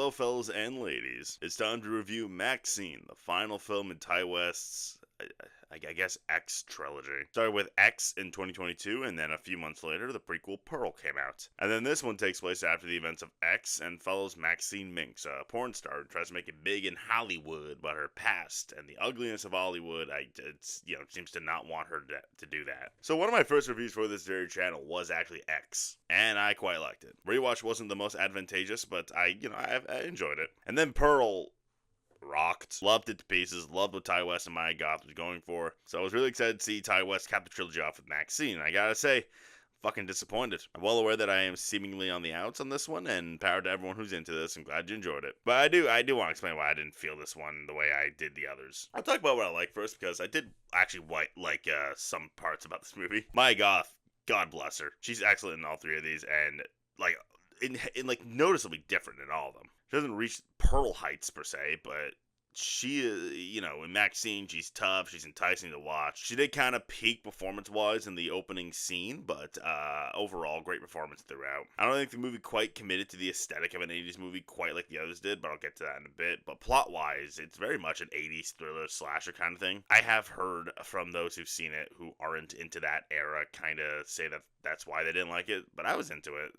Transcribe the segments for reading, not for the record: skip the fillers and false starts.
Hello, fellas and ladies. It's time to review MAXXXINE, the final film in Ty West's, I guess, X trilogy. Started with X in 2022, and then a few months later, the prequel Pearl came out. And then this one takes place after the events of X and follows Maxine Minx, a porn star who tries to make it big in Hollywood, but her past and the ugliness of Hollywood, seems to not want her to do that. So one of my first reviews for this very channel was actually X, and I quite liked it. Rewatch wasn't the most advantageous, but I enjoyed it. And then Pearl rocked. Loved it to pieces. Loved what Ty West and Maya Goth was going for. So I was really excited to see Ty West cap the trilogy off with MAXXXINE. And I gotta say, fucking disappointed. I'm well aware that I am seemingly on the outs on this one, and power to everyone who's into this. I'm glad you enjoyed it. But I do want to explain why I didn't feel this one the way I did the others. I'll talk about what I like first, because I did actually like some parts about this movie. Maya Goth, God bless her. She's excellent in all three of these, and like in noticeably different in all of them. She doesn't reach Pearl heights per se, but she is, in MAXXXINE, she's tough, she's enticing to watch. She did kind of peak performance-wise in the opening scene, but overall, great performance throughout. I don't think the movie quite committed to the aesthetic of an 80s movie quite like the others did, but I'll get to that in a bit. But plot-wise, it's very much an 80s thriller slasher kind of thing. I have heard from those who've seen it who aren't into that era kind of say that that's why they didn't like it, but I was into it,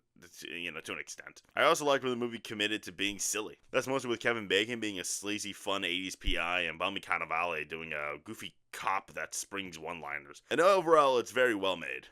to an extent. I also liked when the movie committed to being silly. That's mostly with Kevin Bacon being a sleazy, fun 80s PI, and Bummy Cannavale doing a goofy cop that springs one-liners. And overall, it's very well made.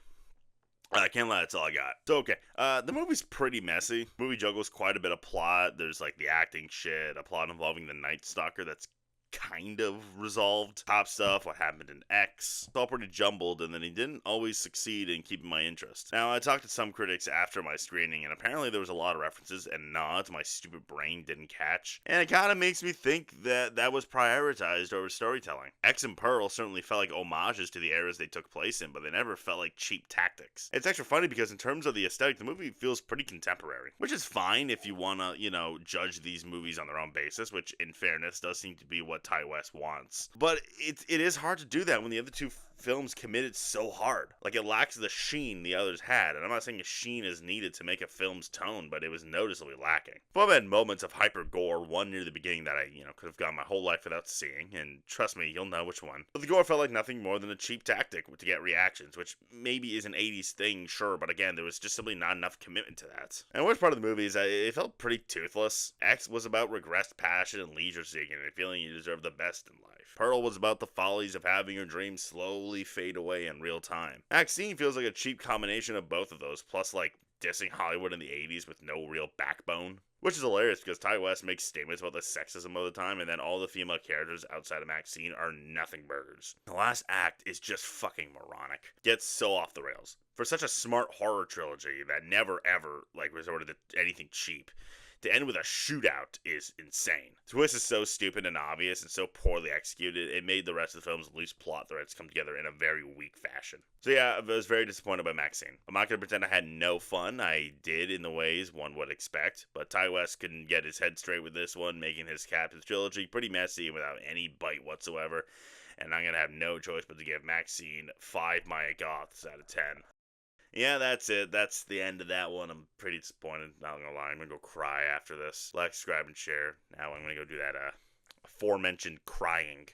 I can't lie, that's all I got. So, okay, the movie's pretty messy. The movie juggles quite a bit of plot. There's, like, the acting shit, a plot involving the Night Stalker that's kind of resolved. Top stuff, what happened in X. It's all pretty jumbled, and then he didn't always succeed in keeping my interest. Now, I talked to some critics after my screening, and apparently there was a lot of references and nods my stupid brain didn't catch. And it kind of makes me think that that was prioritized over storytelling. X and Pearl certainly felt like homages to the eras they took place in, but they never felt like cheap tactics. It's extra funny because in terms of the aesthetic, the movie feels pretty contemporary, which is fine if you want to, judge these movies on their own basis, which in fairness does seem to be what Ty West wants. But it is hard to do that when the other two films committed so hard. Like, it lacks the sheen the others had, and I'm not saying a sheen is needed to make a film's tone, but it was noticeably lacking. Both had moments of hyper gore, one near the beginning that I, could have gone my whole life without seeing, and trust me, you'll know which one. But the gore felt like nothing more than a cheap tactic to get reactions, which maybe is an 80s thing, sure, but again, there was just simply not enough commitment to that. And the worst part of the movie is that it felt pretty toothless. X was about regressed passion and leisure seeking, and feeling you deserve the best in life. Pearl was about the follies of having your dreams slowly fade away in real time. MAXXXINE feels like a cheap combination of both of those, plus like dissing Hollywood in the 80s with no real backbone. Which is hilarious because Ty West makes statements about the sexism of the time, and then all the female characters outside of MAXXXINE are nothing burgers. The last act is just fucking moronic. Gets so off the rails. For such a smart horror trilogy that never ever resorted to anything cheap, to end with a shootout is insane. The twist is so stupid and obvious and so poorly executed, it made the rest of the film's loose plot threads come together in a very weak fashion. So yeah, I was very disappointed by MAXXXINE. I'm not going to pretend I had no fun. I did in the ways one would expect, but Ty West couldn't get his head straight with this one, making his Captain's trilogy pretty messy and without any bite whatsoever, and I'm going to have no choice but to give MAXXXINE 5 Maya Goths out of 10. Yeah, that's it. That's the end of that one. I'm pretty disappointed. Not gonna lie. I'm gonna go cry after this. Like, subscribe, and share. Now I'm gonna go do that aforementioned crying.